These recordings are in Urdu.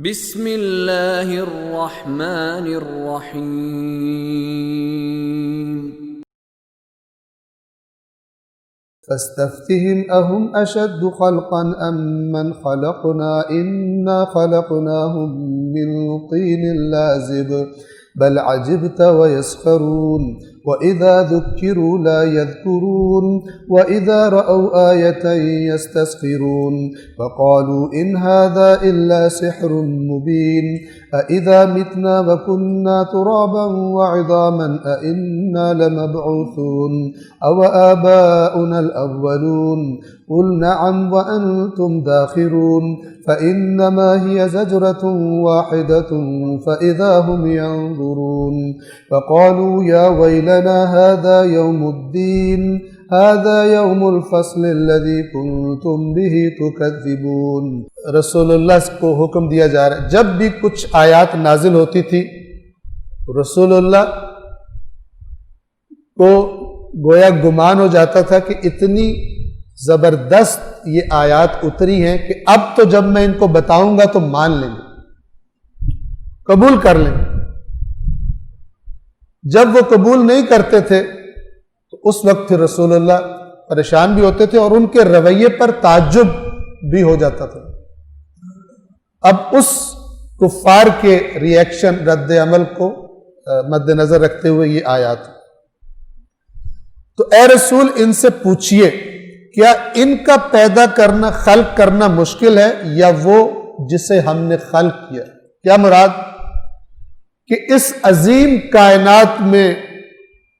بسم اللہ الرحمن الرحیم فاستفتهم أهم أشد خلقا أم من خلقنا إنا خلقناهم من طين لازب بل عجبت ويسخرون وإذا ذكروا لا يذكرون وإذا رأوا آية يستسخرون فقالوا إن هذا إلا سحر مبين أإذا متنا وكنا ترابا وعظاما أإنا لمبعوثون أو آباؤنا الأولون قل نعم وأنتم داخرون فإنما هي زجرة واحدة فإذا هم ينظرون فقالوا يا ويلنا هذا يوم الدين هذا يوم الفصل الذي كنتم به تكذبون۔ رسول اللہ کو حکم دیا جا رہا ہے جب بھی کچھ آیات نازل ہوتی تھی رسول اللہ کو گویا گمان ہو جاتا تھا کہ اتنی زبردست یہ آیات اتری ہیں کہ اب تو جب میں ان کو بتاؤں گا تو مان لیں گے، قبول کر لیں گے۔ جب وہ قبول نہیں کرتے تھے تو اس وقت رسول اللہ پریشان بھی ہوتے تھے اور ان کے رویے پر تعجب بھی ہو جاتا تھا۔ اب اس کفار کے ری ایکشن رد عمل کو مد نظر رکھتے ہوئے یہ آیات، تو اے رسول ان سے پوچھئے کیا ان کا پیدا کرنا خلق کرنا مشکل ہے یا وہ جسے ہم نے خلق کیا؟ کیا مراد کہ اس عظیم کائنات میں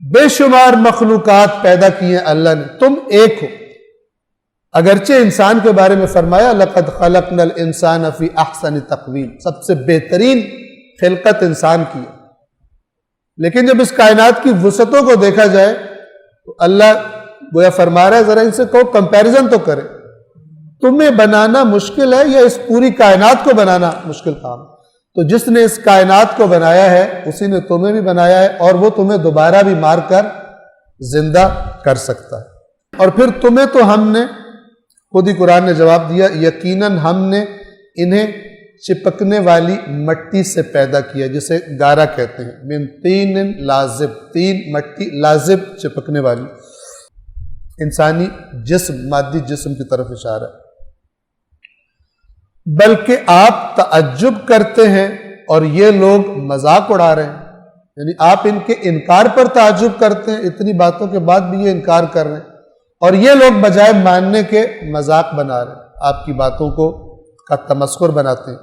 بے شمار مخلوقات پیدا کی ہیں اللہ نے، تم ایک ہو۔ اگرچہ انسان کے بارے میں فرمایا لَقَدْ خَلَقْنَا الْإِنسَانَ فِي أَحْسَنِ تَقْوِيمٍ، سب سے بہترین خلقت انسان کی ہے، لیکن جب اس کائنات کی وسعتوں کو دیکھا جائے تو اللہ گویا فرما رہا ہے ذرا ان سے کہو کمپیریزن تو کرے، تمہیں بنانا مشکل ہے یا اس پوری کائنات کو بنانا مشکل کام؟ تو جس نے اس کائنات کو بنایا ہے اسی نے تمہیں بھی بنایا ہے اور وہ تمہیں دوبارہ بھی مار کر زندہ کر سکتا ہے۔ اور پھر تمہیں تو ہم نے، خود ہی قرآن نے جواب دیا، یقیناً ہم نے انہیں چپکنے والی مٹی سے پیدا کیا جسے گارا کہتے ہیں، من طین لازب، تین مٹی لازب چپکنے والی، انسانی جسم مادی جسم کی طرف اشارہ ہے۔ بلکہ آپ تعجب کرتے ہیں اور یہ لوگ مذاق اڑا رہے ہیں، یعنی آپ ان کے انکار پر تعجب کرتے ہیں، اتنی باتوں کے بعد بھی یہ انکار کر رہے ہیں اور یہ لوگ بجائے ماننے کے مذاق بنا رہے ہیں، آپ کی باتوں کو کا تمسخر بناتے ہیں،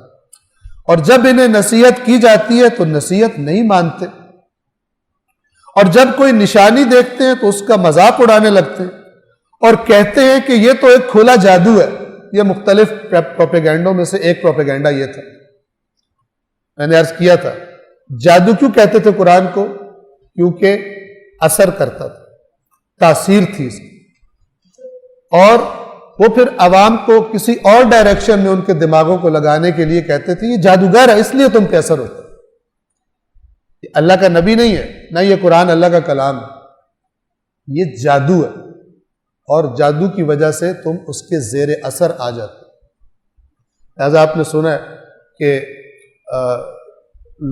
اور جب انہیں نصیحت کی جاتی ہے تو نصیحت نہیں مانتے، اور جب کوئی نشانی دیکھتے ہیں تو اس کا مذاق اڑانے لگتے ہیں اور کہتے ہیں کہ یہ تو ایک کھلا جادو ہے۔ یہ مختلف پروپیگنڈوں میں سے ایک پروپیگنڈا یہ تھا، میں نے عرض کیا تھا جادو کیوں کہتے تھے قرآن کو؟ کیونکہ اثر کرتا تھا، تاثیر تھی اس کی، اور وہ پھر عوام کو کسی اور ڈائریکشن میں ان کے دماغوں کو لگانے کے لیے کہتے تھے یہ جادوگر ہے اس لیے تم پہ اثر ہوتا ہے، یہ اللہ کا نبی نہیں ہے، نہ یہ قرآن اللہ کا کلام ہے، یہ جادو ہے اور جادو کی وجہ سے تم اس کے زیر اثر آ جاتے۔ لہذا آپ نے سنا ہے کہ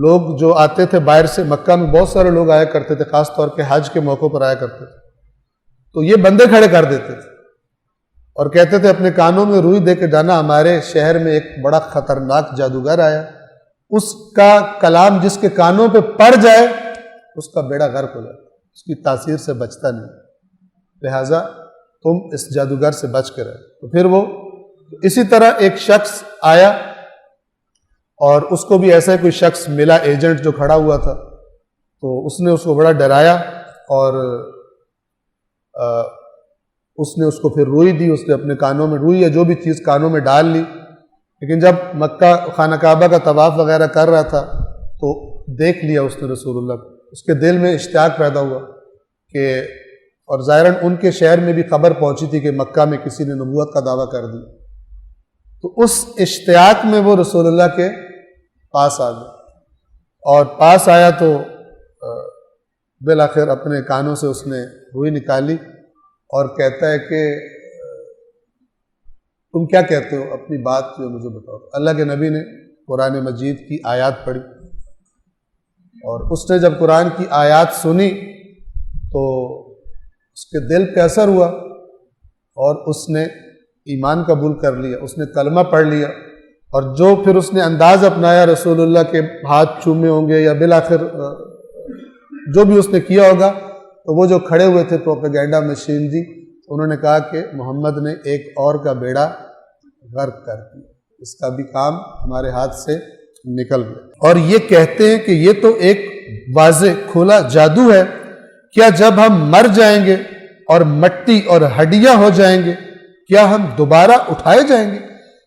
لوگ جو آتے تھے باہر سے، مکہ میں بہت سارے لوگ آیا کرتے تھے، خاص طور پہ حج کے موقع پر آیا کرتے تھے، تو یہ بندے کھڑے کر دیتے تھے اور کہتے تھے اپنے کانوں میں روئی دے کے جانا، ہمارے شہر میں ایک بڑا خطرناک جادوگر آیا، اس کا کلام جس کے کانوں پہ پڑ جائے اس کا بیڑا غرق ہو جاتا، اس کی تاثیر سے بچتا نہیں، لہذا تم اس جادوگر سے بچ کے رہے۔ تو پھر وہ اسی طرح ایک شخص آیا اور اس کو بھی ایسا کوئی شخص ملا ایجنٹ جو کھڑا ہوا تھا، تو اس نے اس کو بڑا ڈرایا اور اس نے اس کو پھر روئی دی، اس نے اپنے کانوں میں روئی یا جو بھی چیز کانوں میں ڈال لی، لیکن جب مکہ خانہ کعبہ کا طواف وغیرہ کر رہا تھا تو دیکھ لیا اس نے رسول اللہ کو، اس کے دل میں اشتیاق پیدا ہوا کہ، اور ظاہراً ان کے شہر میں بھی خبر پہنچی تھی کہ مکہ میں کسی نے نبوت کا دعویٰ کر دی، تو اس اشتیاق میں وہ رسول اللہ کے پاس آ گیا، اور پاس آیا تو بالآخر اپنے کانوں سے اس نے روئی نکالی اور کہتا ہے کہ تم کیا کہتے ہو، اپنی بات جو مجھے بتاؤ۔ اللہ کے نبی نے قرآن مجید کی آیات پڑھی، اور اس نے جب قرآن کی آیات سنی تو اس کے دل پہ اثر ہوا اور اس نے ایمان قبول کر لیا، اس نے کلمہ پڑھ لیا، اور جو پھر اس نے انداز اپنایا رسول اللہ کے ہاتھ چومے ہوں گے یا بالآخر جو بھی اس نے کیا ہوگا، تو وہ جو کھڑے ہوئے تھے پروپیگینڈا مشین جی، انہوں نے کہا کہ محمد نے ایک اور کا بیڑا غرق کر دیا، اس کا بھی کام ہمارے ہاتھ سے نکل گیا۔ اور یہ کہتے ہیں کہ یہ تو ایک واضح کھلا جادو ہے، کیا جب ہم مر جائیں گے اور مٹی اور ہڈیاں ہو جائیں گے کیا ہم دوبارہ اٹھائے جائیں گے؟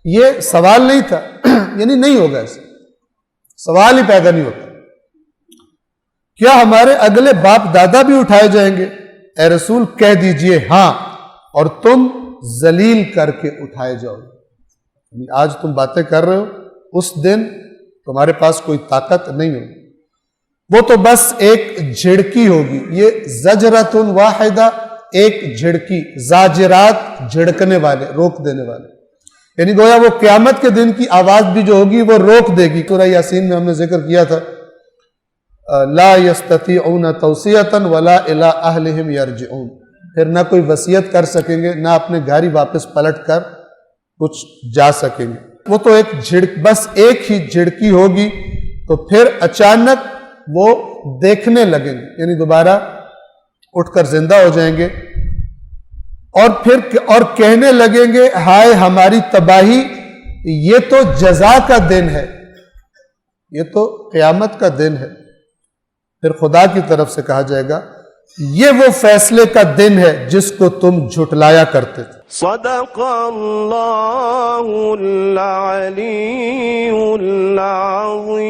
یہ سوال نہیں تھا، یعنی نہیں ہوگا، ایسا سوال ہی پیدا نہیں ہوتا۔ کیا ہمارے اگلے باپ دادا بھی اٹھائے جائیں گے؟ اے رسول کہہ دیجئے ہاں، اور تم ذلیل کر کے اٹھائے جاؤ گے۔ یعنی آج تم باتیں کر رہے ہو، اس دن تمہارے پاس کوئی طاقت نہیں ہوگی، وہ تو بس ایک جھڑکی ہوگی۔ یہ زجرۃ واحدہ، ایک جھڑکی، زاجرات جھڑکنے والے، روک دینے والے، یعنی گویا وہ قیامت کے دن کی آواز بھی جو ہوگی وہ روک دے گی۔ سورہ یاسین میں ہم نے ذکر کیا تھا، لا یستطیعون توصیۃ ولا الی اہلہم یرجعون، پھر نہ کوئی وصیت کر سکیں گے، نہ اپنے گھر ہی واپس پلٹ کر کچھ جا سکیں گے۔ وہ تو ایک بس ایک ہی جھڑکی ہوگی، تو پھر اچانک وہ دیکھنے لگیں گے، یعنی دوبارہ اٹھ کر زندہ ہو جائیں گے، اور کہنے لگیں گے ہائے ہماری تباہی، یہ تو جزا کا دن ہے، یہ تو قیامت کا دن ہے۔ پھر خدا کی طرف سے کہا جائے گا یہ وہ فیصلے کا دن ہے جس کو تم جھٹلایا کرتے تھے۔ صدق اللہ العلی العظیم۔